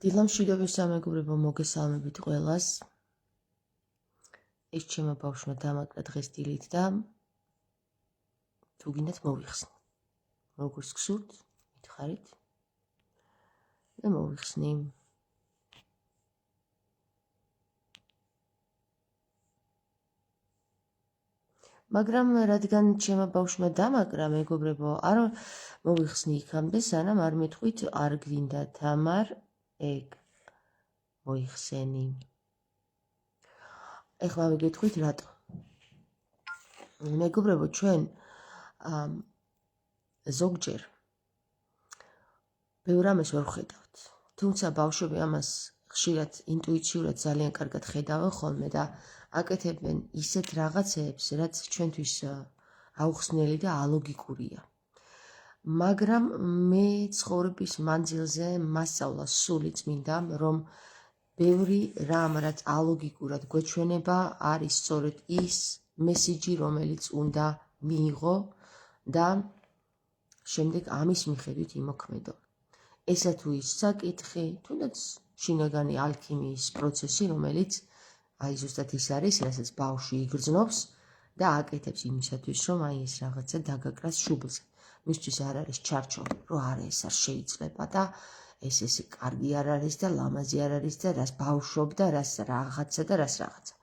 დილამშვიდობის სამეგობრებო, მოგესალმებით ყველას. ეს ჩემო ბავშვმა დამაკრა დღეს დილით და თუ გინდათ მოვიხსნი. როგორც გსურთ, მითხარით და მოვიხსნი. მაგრამ რადგან ჩემო ბავშვმა დამაკრა, მეგობრებო, არ მოვიხსნი იქამდე, სანამ არ მეთქვით არ გვინდა თამარ, ეგ მოიხსენი. ეხლა მიგეთქვით რატო. მეგობრებო, ჩვენ ზოგჯერ ბევრ რამეს ვერ ვხედავთ. თუმცა ბავშვები ამას ხშირად ინტუიციურად ძალიან კარგად ხედავენ ხოლმე და აკეთებენ ისეთ რაღაცეებს, რაც ჩვენთვის აუხსნელი და ალოგიკურია. მაგრამ მე ცხოვრების მანძილზე მასწავლა სული წმინდა, რომ ბევრი რამ, რაც ალოგიკურად გვეჩვენება, არის სწორედ ის მესიჯი, რომელიც უნდა მიიღო და შემდეგ ამის მიხედვით იმოქმედო. ესა თუ ის საკითხი, თუნდაც შინაგანი ალქიმიის პროცესი, რომელიც აი ზუსტად ის არის, რასაც ბავშვი იგრძნობს და აკეთებს იმისათვის, რომ აი ეს რაღაცა დაგაკრას შუბლზე. მისთვის არ არის ჩარჩო, რომ არა ეს არ შეიძლება და ეს კარგი არ არის და ლამაზი არ არის და რას ბავშვობ და რას რაღაცა და რას რაღაცა.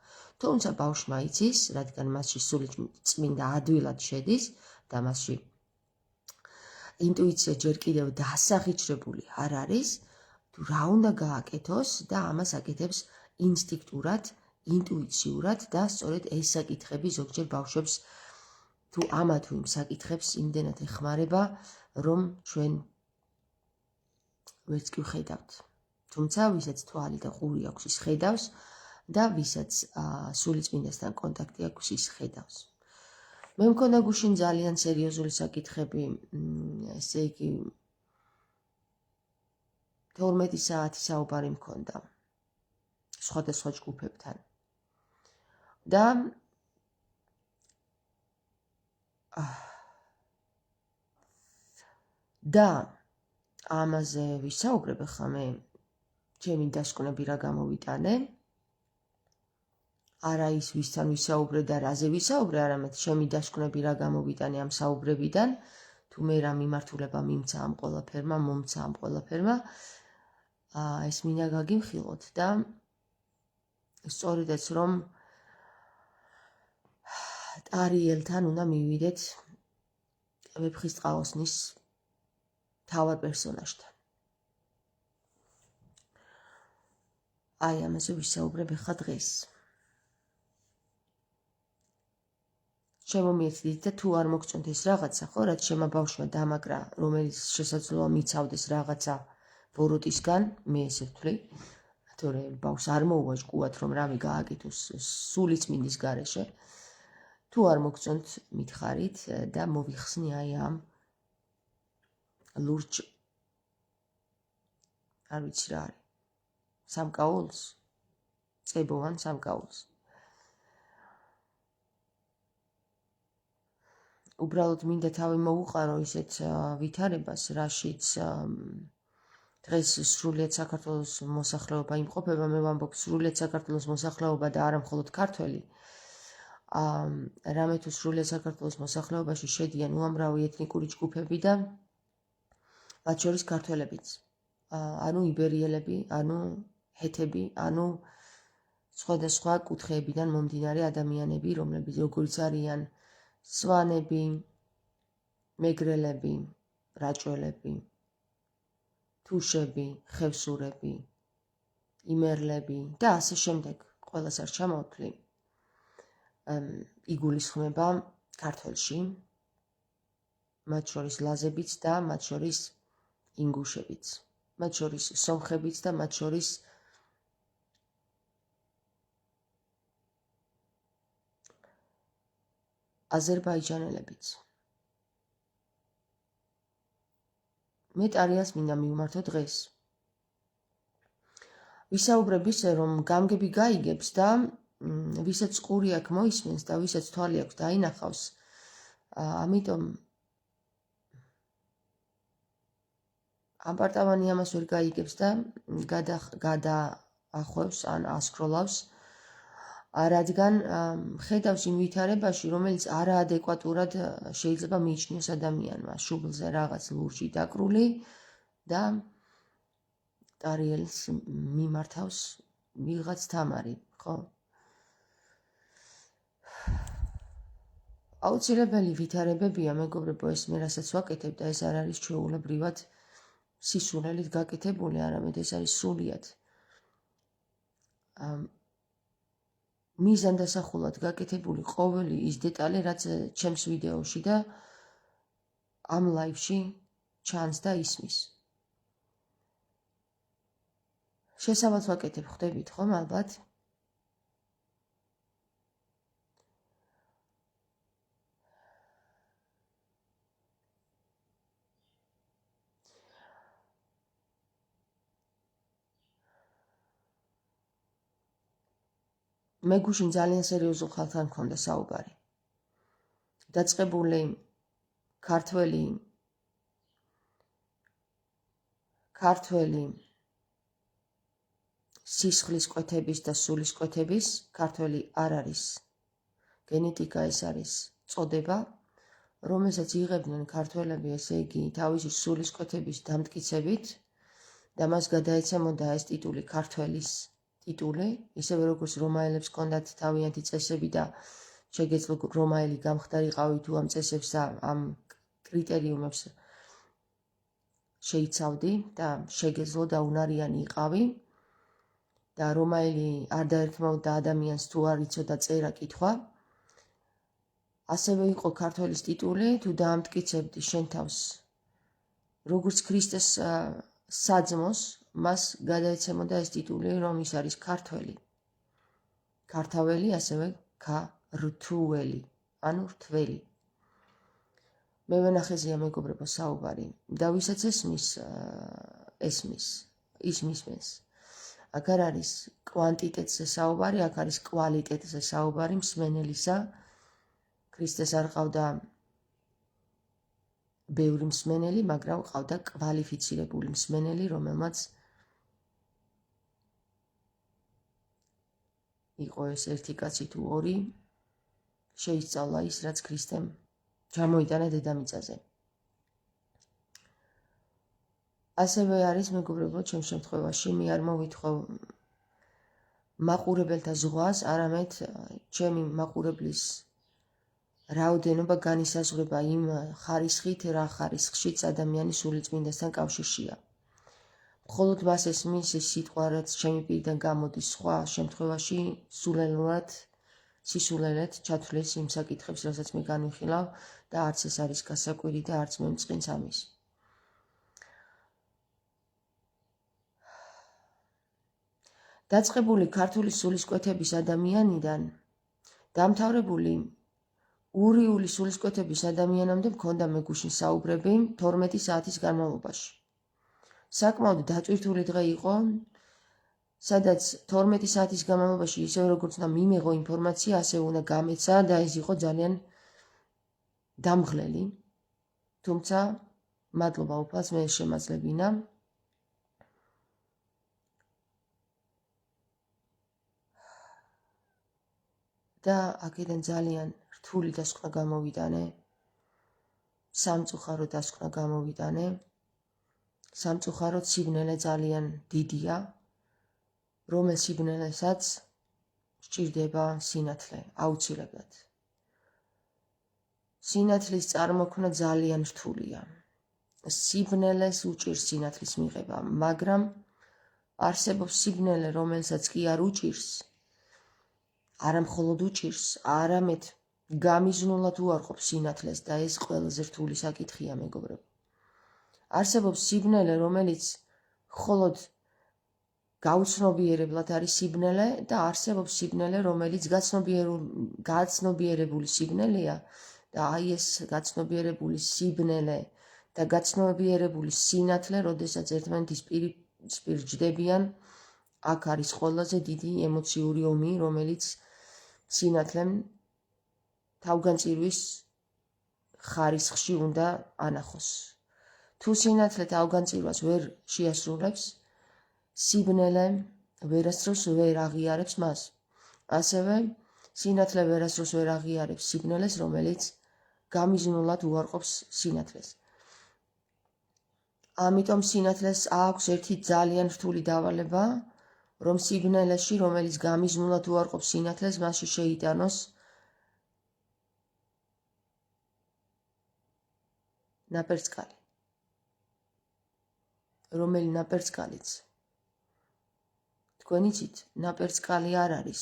თუმცა ბავშვმა იცის, რადგან მასში სული წმინდა ადვილად შედის და მასში ინტუიცია ჯერ კიდევ დასახიჩრებული არ არის, თუ რა უნდა გააკეთოს და ამას აკეთებს ინსტინქტურად, ინტუიციურად და სწორედ ეს საკითხები ზოგჯერ ბავშვებს თუ ამა თუ იმ საკითხებს იმდენად ეხმარება, რომ ჩვენ ვერც კი ვხედავთ. თუმცა ვისაც თვალი და ყური აქვს, ის ხედავს და ვისაც სულიწმინდასთან კონტაქტი აქვს, ის ხედავს. მე მქონდა გუშინ ძალიან სერიოზული საკითხები, ესე იგი 12 საათი საუბარი მქონდა სხვადასხვა ჯგუფებთან. და ამაზე ვისაუბრებ, ახლა მე ჩემი დასკვნები რა გამოვიტანე. არა ის ვისთან ვისაუბრე და რაზე ვისაუბრე, არამედ ჩემი დასკვნები რა გამოვიტანე ამ საუბრებიდან, თუ მე რა მიმართულება მიმცა ამ ყველაფერმა, მომცა ამ ყველაფერმა, ეს მინდა გაგიმხილოთ და სწორედაც რომ ტარიელთან უნდა მივიდეთ ვეფხისტყაოსნის თავარ პერსონაჟთან. აი ამაზე ვისაუბრებ ახლა დღეს. შემომიერთდით და თუ არ მოგწონთ ეს რაღაცა, ხო, რაც ჩემო ბავშვმა დამაკრა, რომელიც შესაძლოა მიცავდეს რაღაცა ბოროტისგან, მე ესე ვთვლი, თორემ ბავშვს არ მოუვაჟკუათ, რომ რამე გააკეთოს სულიწმინდის გარეშე. თუ არ მოგწონთ, მითხარით და მოვიხსნი აი ამ ლურჯ არ ვიცი რა არის. სამკაულს, წებოვან სამკაულს. უბრალოდ მინდა თავი მოუყარო ისეთ ვითარებას, რაშიც დღეს სრულიად საქართველოს მოსახლეობა იმყოფება, მე ვამბობ სრულიად საქართველოს მოსახლეობა და არა მხოლოდ ქართველი. რამე თუ სრულიად საქართველოს მოსახლეობაში შედიან უამრავი ეთნიკური ჯგუფები და მათ შორის ქართველებიც. ანუ იბერიელები, ანუ ჰეთები, ანუ სხვადასხვა კუთხეებიდან მომდინარე ადამიანები, რომლებიც როგორიც არიან სვანები, მეგრელები, რაჭველები, თუშები, ხევსურები, იმერლები და ასე შემდეგ. ყველას არ ჩამოვთვლი. იგულისხმება ქართველში, მათ შორის ლაზებიც და მათ შორის ინგუშებიც, მათ შორის სომხებიც და მათ შორის აზერბაიჯანელებიც. მე ტარიელს მინდა მივმართო დღეს. ვისაუბრებ ისე, რომ გამგები გაიგებს და ვისაც ყური აქვს მოისმენს და ვისაც თვალი აქვს დაინახავს. ამიტომ აპარტამანი ამას ვერ გაიგებს და გადაახვევს ან ასკროლავს, რადგან ხედავს იმ ვითარებაში, რომელიც არაადეკვატურად შეიძლება მიიჩნიოს ადამიანმა, შუბლზე რაღაც ლურჯი დაკრული და ტარიელს მიმართავს ვიღაც თამარი, ხო? აუცილებელი ვითარებებია, მეგობრებო, ეს მე რასაც ვაკეთებ და ეს არ არის ჩვეულებრივად სისულელით გაკეთებული, არამედ ეს არის სრულიად მიზანდასახულად გაკეთებული ყოველი ის დეტალი, რაც ჩემს ვიდეოში და ამ ლაივში ჩანს და ისმის. შესაბამს ვაკეთებ, ხვდებით ხომ ალბათ? მე გუშინ ძალიან სერიოზულ ხალხთან მქონდა საუბარი. დაწყებული ქართველი სისხლის კვეთების და სულის კვეთების, ქართველი არ არის გენეტიკა, ეს არის წოდება, რომელსაც იღებდნენ ქართველები, ესე იგი, თავისი სულის კვეთების დამტკიცებით და მას გადაეცემოდა ეს ტიტული ქართველის ტიტული, ისევე როგორც რომაელებს ჰქონდათ თავიანთი წესები და შეგეძლო რომაელი გამხდარიყავი თუ ამ წესებს და ამ კრიტერიუმებს შეიცავდი და შეგეძლო და უნარიანი იყავი და რომაელი არ დაერთმაოდა ადამიანს თუ არ იცოდა წერა კითხვა. ასევე იყო ქართველის ტიტული, თუ დაამტკიცებდი შენ თავს როგორც ქრისტეს საძმოს, მას გადაეცემოდა ეს ტიტული, რომ ის არის ქართველი. ქართველი, ასევე ქართული, ანუ რთველი. მე ვენახეზეა, მეგობრებო, საუბარი და ვისაც ისმის. აქ არ არის კვანტიტეტზე საუბარი, აქ არის კვალიტეტზე საუბარი მსმენელისა. ქრისტეს არ ყავდა ბევრი მსმენელი, მაგრამ ყავდა კვალიფიცირებული მსმენელი, რომელმაც იყო ეს ერთი კაცი თუ ორი, შეისწავლა ის, რაც ქრისტემ ჩამოიტანა დედამიწაზე. ასევე არის, მეგობრებო, ჩემ შემთხვევაში მე არ მოვითხოვ მაყურებელთა ზღვას, არამედ ჩემი მაყურებლის რაოდენობა განისაზღვრება იმ ხარისხით, რა ხარისხშიც ადამიანი სულიწმინდასთან კავშირშია. მხოლოდ მას ესმის ეს სიტყვა, რაც ჩემი პირიდან გამოდის, სხვა შემთხვევაში სისულელეთ ჩათვლის იმ საკითხებს, რასაც მე განვიხილავ და არც ეს არის გასაკვირი და არც მე მწყინს ამის. დაწყებული ქართული სულისკვეთების ადამიანიდან დამთავრებული ურიული სულისკვეთების ადამიანამდე მქონდა მე გუშინ საუბრები 12 საათის განმავლობაში. საკმაოდ დატვირთული დღე იყო, სადაც 12 საათის განმავლობაში ისევ როგორც უნდა მიმეღო ინფორმაცია, ასე უნდა გამეცა და ეს იყო ძალიან დამღლელი. თუმცა მადლობა უფალს, მე შემაძლებინა. და აქედან ძალიან რთული დასკვნა გამოვიტანე, სამწუხარო დასკვნა გამოვიტანე. სამწუხაროდ სიბნელე ძალიან დიდია, რომელ სიბნელესაც სჭირდება სინათლე, აუცილებლად. სინათლის წარმოქმნა ძალიან რთულია. სიბნელეს უჭირს სინათლის მიღება, მაგრამ არსებობს სიბნელე, რომელსაც კი არ უჭირს, არა მხოლოდ უჭირს, არამედ გამიზნულად უარყოფს სინათლეს და ეს ყველაზე რთული საკითხია, მეგობრებო. არსებობს სიბნელე, რომელიც მხოლოდ გაუცნობიერებლად არის სიბნელე და არსებობს სიბნელე, რომელიც გაცნობიერებული სიბნელეა და აი ეს გაცნობიერებული სიბნელე და გაცნობიერებული სინათლე, როდესაც ერთმანეთის პირისპირ ჯდებიან, აქ არის ყველაზე დიდი ემოციური ომი, რომელიც სინათლემ თავგანწირვის ხარისხში უნდა ანახოს. თუ სინათლე თავგანწირვას ვერ შეასრულებს, სიბნელე ვერასდროს ვერ აღიარებს მას. ასევე სინათლე ვერასდროს ვერ აღიარებს სიბნელეს, რომელიც გამიზნულად უარყოფს სინათლეს. ამიტომ სინათლეს აქვს ერთი ძალიან რთული დავალება, რომ სიბნელეში, რომელიც გამიზნულად უარყოფს სინათლეს, მასში შეიტანოს ნაპერწკალი. რომელი ნაპერწკალიც თქვენ იცით, ნაპერწკალი არ არის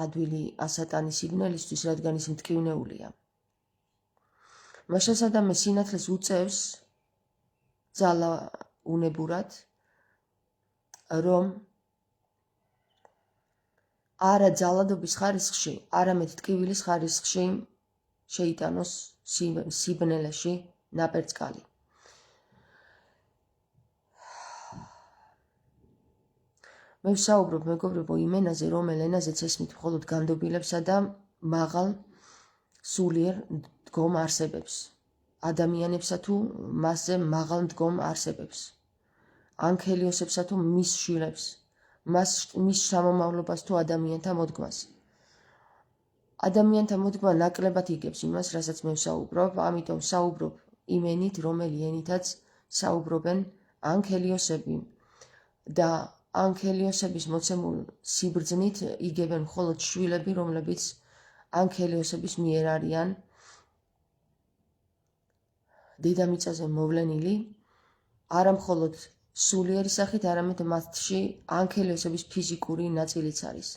ადვილი ასატანი სიბნელისთვის, რადგან ის მტკივნეულია. მას შესაბამისად სინათლეს უწევს ძალა უნებურად, რომ არა ძალადობის ხარისხში, არამედ ტკივილის ხარისხში შეიტანოს სიბნელეში ნაპერწკალი. მე ვსაუბრობ, მეგობრებო, იმ ენაზე, რომელ ენაზეც ესმით მხოლოდ განდობილებსა და მაღალ სულიერ მდგომ არსებებს, ადამიანებსა თუ მასზე მაღალ მდგომ არსებებს, ანქელიოსებსა თუ მის შვილებს, მის სამომავლობას თუ ადამიანთა მოდგმას. ადამიანთა მოდგმა ნაკლებად იგებს იმას, რასაც მე ვსაუბრობ, ამიტომ ვსაუბრობ იმ ენით, რომელი ენითაც საუბრობენ ანქელიოსები და ანქელიოსების მოცემულ სიბრძნით იგებენ მხოლოდ შვილები, რომლებიც ანქელიოსების მიერ არიან დედამიწაზე მოვლენილი, არა მხოლოდ სულიერი სახით, არამედ მათში ანქელიოსების ფიზიკური ნაწილიც არის.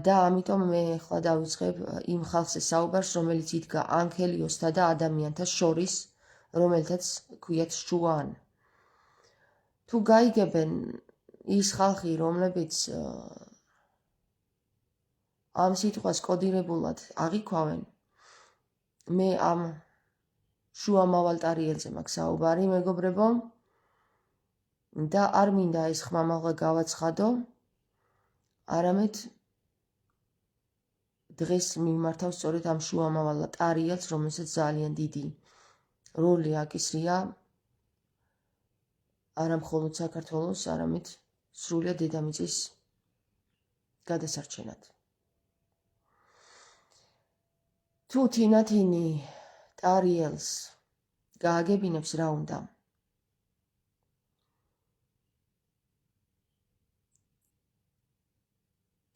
და ამიტომ მე ახლა დავიწყებ იმ ხალხზე საუბარს, რომელიც იდგა ანქელიოსთა და ადამიანთა შორის, რომელთაც ქვიათ შუან. თუ გაიგებენ ის ხალხი, რომლებიც ამ სიტყვას კოდირებულად აღიქვავენ, მე ამ შუამავალ ტარიელზე მაქვს საუბარი, მეგობრებო, და არ მინდა ეს ხმამაღლა გავაცხადო, არამედ დღეს მიმართავ სწორედ ამ შუამავალ ტარიელს, რომელსაც ძალიან დიდი როლი აკისრია არა მხოლოდ საქართველოს, არამედ სრულიად დედამიწის გადასარჩენად. თუ თინათინი ტარიელს გააგებინებს, რა უნდა?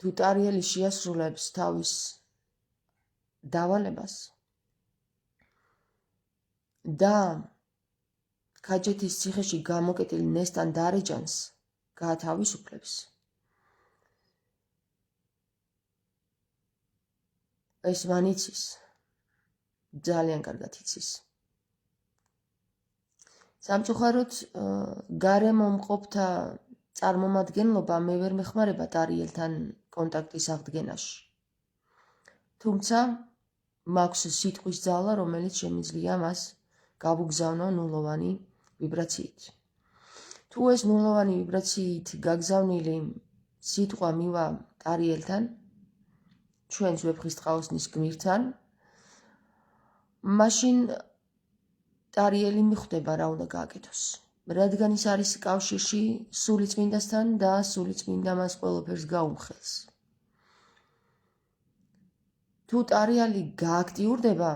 თუ ტარიელი შეასრულებს თავის დავალებას და ქაჯეთის ციხეში გამოკეტილ ნესტან დარეჯანს გაათავისუფლებს, ეს მან იცის, ძალიან კარგად იცის. სამწუხაროდ, გარემო მყოფთა წარმომადგენლობა მე ვერ მეხმარება ტარიელთან კონტაქტის აღდგენაში. თუმცა მაქვს სიტყვის ძალა, რომელიც შემიძლია მას გავუგზავნო ნულოვანი ვიბრაციით. თუ ეს ნულოვანი ვიბრაციით გაგზავნილი სიტყვა მივა ტარიელთან, ჩვენს ვეფხისტყაოსნის გმირთან, მაშინ ტარიელი მიხვდება რა უნდა გააკეთოს. რადგან ის არის კავშირში სულიწმინდასთან და სულიწმინდა მას ყველაფერს გაუმხელს. თუ ტარიელი გააქტიურდება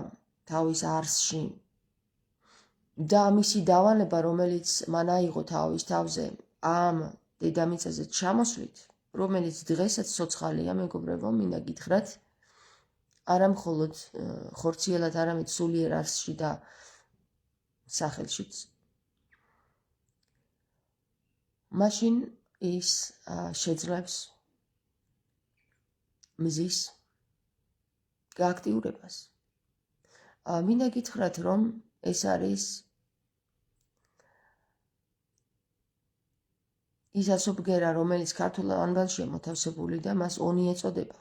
თავის არსში და მისი დავალება, რომელიც მან აიღო თავის თავზე ამ დედამიწაზე ჩამოსვლით, რომელიც დღესაც ცოცხალია, მეგობრებო, მინდა გითხრათ, არა მხოლოდ ხორციელად, არამედ სულიერ არსში და სახელშიც, მაშინ ის შეძლებს მზის გააქტიურებას. მინდა გითხრათ, რომ ეს არის ის ასობგერა, რომელიც ქართულ ანბანშია მოთავსებული და მას ონი ეწოდება.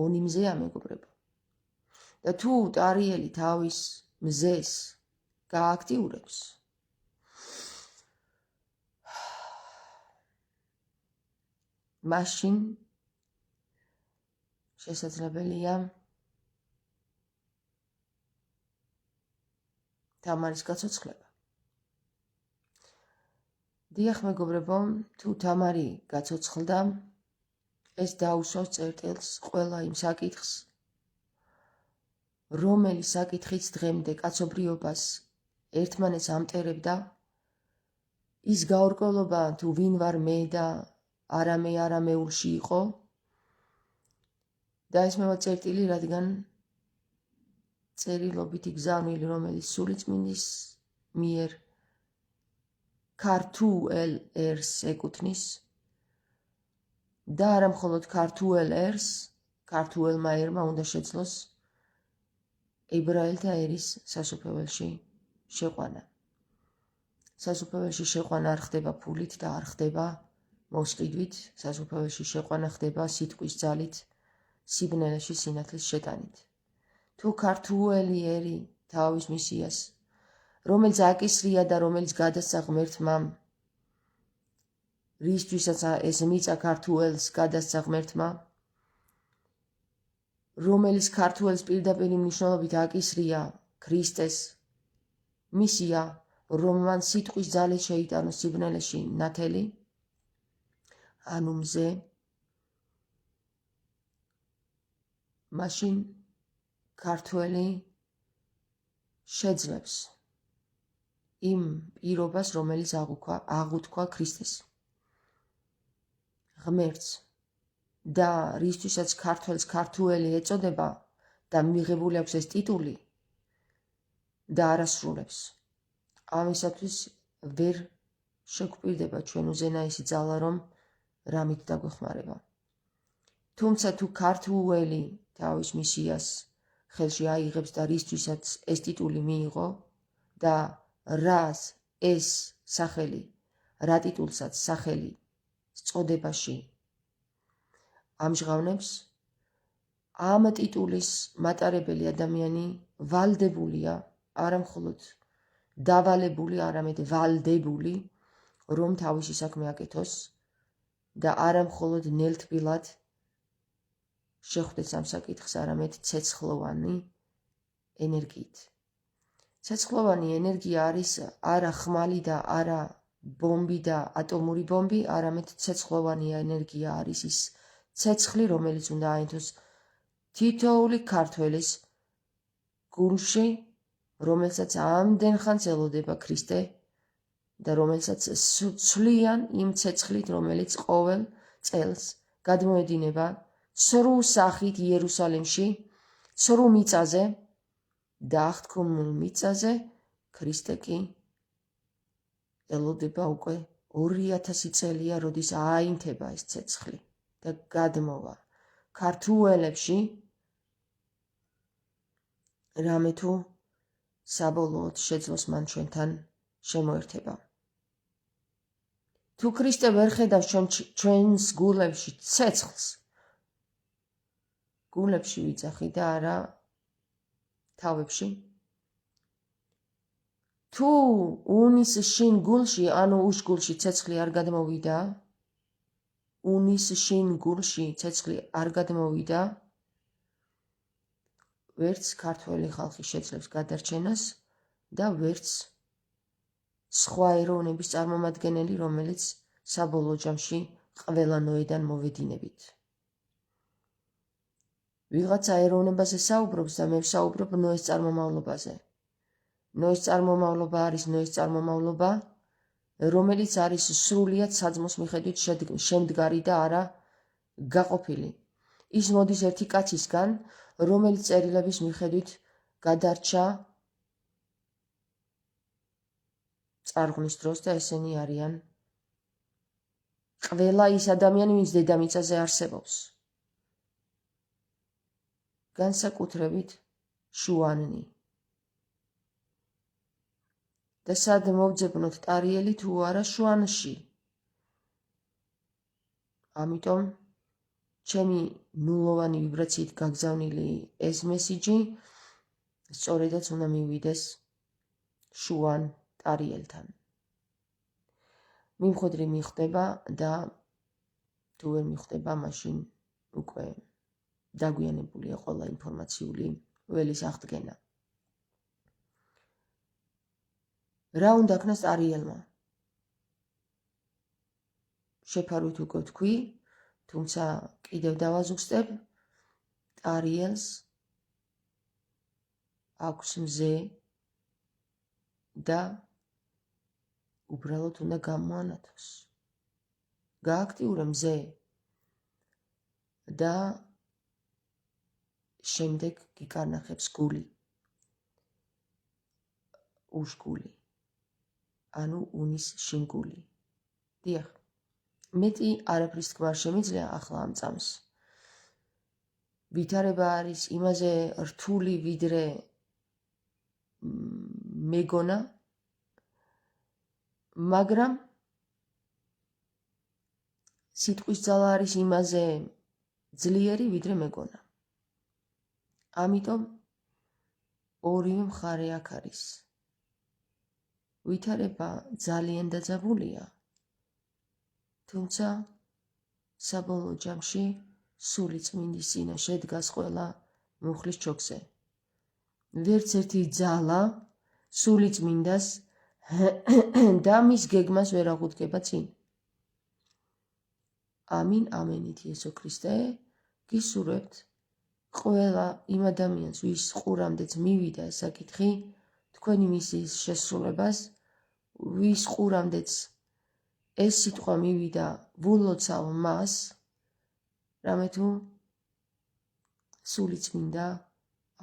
ონი მზეა, მეგობრებო. და თუ ტარიელი თავის მზეს გააქტიურებს, მაშინ შესაძლებელია თამარის გაცოცხლება. დიახ, მეგობრებო, თუ თამარი გაცოცხლდა, ეს დაუსვავს წერტილს ყველა იმ საკითხს, რომელიც საკითხიც დღემდე კაცობრიობას ერთმანეთს ამტერებდა, ის გაურკვევლობა თუ ვინ ვარ მე და არამე არამეულში იყო და ეს მევა წერტილი, რადგან წერილობითი გზავნილი, რომელიც სულიწმინდის მიერ ქართულ ერს ეკუთვნის და არა მხოლოდ ქართულ ერს, ქართულმა ერმა უნდა შეძლოს ებრაელთა ერის სასუფეველში შეყვანა. სასუფეველში შეყვანა არ ხდება ფულით და არ ხდება მოსყიდვით, სასუფეველში შეყვანა ხდება სიტყვის ძალით, სიბნელეში სინათლის შეტანით. თუ ქართული ერი თავის მისიას, რომელიც აკისრია და რომელიც გადასცა ღმერთმა, რისთვისაც ეს მიწა ქართულს გადასცა ღმერთმა, რომელიც ქართულს პირდაპირ მნიშვნელობით აკისრია ქრისტეს მისია, რომ მან სიტყვის ძალით შეიტანოს სიბნელეში ნათელი, ანუ მზე, მაშინ ქართველი შეძლებს იმ პირობას, რომელიც აღუთქვა ქრისტეს, ღმერთს და რისთვისაც ქართველს ქართველი ეწოდება და მიღებული აქვს ეს ტიტული და არასრულებს. ამისათვის ვერ შეგვპირდება ჩვენ უზენაესი ძალა, რომ რამით დაგვეხმარება. თუმცა თუ ქართველი თავის მისიას ხელში აიღებს და რისთვისაც ეს ტიტული მიიღო და რას ეს სახელი, რა ტიტულსაც სახელი წოდებაში ამჟღავნებს, ამ ტიტულის მატარებელი ადამიანი ვალდებულია, არა მხოლოდ დავალებული, არამედ ვალდებული, რომ თავისი საქმე აკეთოს და არა მხოლოდ ნელთბილად შეხვდეს ამ საკითხს, არამედ ცეცხლოვანი ენერგიით. ცეცხლოვანი ენერგია არის არა ხმალი და არა ბომბი და ატომური ბომბი, არამედ ცეცხლოვანი ენერგია არის ის ცეცხლი, რომელიც უნდა აინთოს თითოეული ქართველის გულში, რომელსაც ამდენ ხანს ელოდება ქრისტე და რომელსაც ცვლიან იმ ცეცხლით, რომელიც ყოველ წელს გადმოედინება ცრუ სახით იერუსალიმში, ცრუ მიწაზე და აღთქმულ მიწაზე ქრისტე კი ელოდება უკვე 2000 წელია, როდის აინთება ეს ცეცხლი და გადმოვა ქართველებში რამე თუ საბოლოოდ შეძლოს მან ჩვენთან შემოერთება. თუ ქრისტე ვერ ხედავს ჩვენს გულებში ცეცხლს, გულებში ვიძახი და არა თავებში, თუ უნის შინ გულში, ანუ უშგულში ცეცხლი არ გადმოვიდა, უნის შინ გულში ცეცხლი არ გადმოვიდა, ვერც ქართველი ხალხი შეძლებს გადარჩენას და ვერც სხვა ეროვნების წარმომადგენელი, რომელიც საბოლოო ჯამში ყველანოედან მოვედინებით. ვიღაცა ეროვნებაზე საუბრობს და მე ვსაუბრობ ნოეს წარმომავლობაზე. ნოეს წარმომავლობა არის ნოეს წარმომავლობა, რომელიც არის სრულიად საძმოს მიხედვით შემდგარი და არა გაყოფილი. ის მოდის ერთი კაცისგან, რომელიც წერილების მიხედვით გადარჩა წარღვნის დროს და ესენი არიან ყველა ის ადამიანი, ვინც დედამიწაზე არსებობს. განსაკუთრებით შუანნი. და სად მოვძებნოთ ტარიელი თუ არა შუანში. ამიტომ ჩემი ნულოვანი ვიბრაციით გაგზავნილი ეს მესიჯი სწორედაც უნდა მივიდეს შუან ტარიელთან. მიმხედრი მიხვდება და თუ ვერ მიხვდება, მაშინ უკვე დაგვიანებულია ყველა ინფორმაციული ველის აღდგენა. რა უნდა ქნას ტარიელმა? შეფარვით უკვე ვთქვი, თუმცა კიდევ დავაზუსტებ, ტარიელს აქვს მზე და უბრალოდ უნდა გამოანათოს. გააქტიურე მზე და შემდეგ გიკარნახებს გული. უშგული. ანუ უნის შინგული. დიახ. მეტი არაფრის თქვა შემიძლია ახლა ამ წამს. ვითარება არის იმაზე რთული ვიდრე მეგონა, მაგრამ სიტყვის ძალა არის იმაზე ძლიერი ვიდრე მეგონა. ამიტომ ორივე მხარე აქ არის. ვითარება ძალიან დაძაბულია, თუმცა საბოლოო ჯამში სული წმინდის წინაშე დგას ყველა მუხლის ჩოქზე. ვერც ერთი ძალა სული წმინდას და მის გეგმას ვერ აღუდგება წინ. ამინ, ამენით იესო ქრისტე, გისურვებთ ყველა იმ ადამიანს, ვის ყურამდეც მივიდა ეს საკითხი, თქვენი მისიის შესრულებას, ვის ყურამდეც ეს სიტყვა მივიდა, ვულოცავ მას, რამე თუ სული წმინდა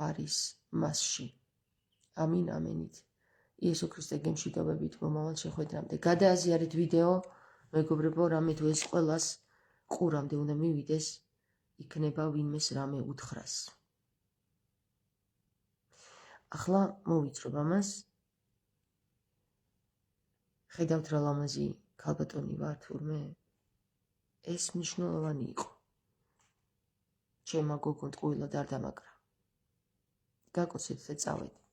არის მასში. ამინ, ამენით. იესო ქრისტე გემშვიდობებით მომავალ შეხვედრამდე. გადააზიარეთ ვიდეო, მეგობრებო, რამე თუ ეს ყველას ყურამდე უნდა მივიდეს, იქნება ვინმეს რამე უთხრას. ახლა მოვიწრობ ამას. ხედავთ რა ლამაზი ქალბატონი ვარ თურმე? ეს მნიშვნელოვანი იყო. ჩემმა გოგო ტყუილად არ დამაკრა. გაკოცეთ და წავედი.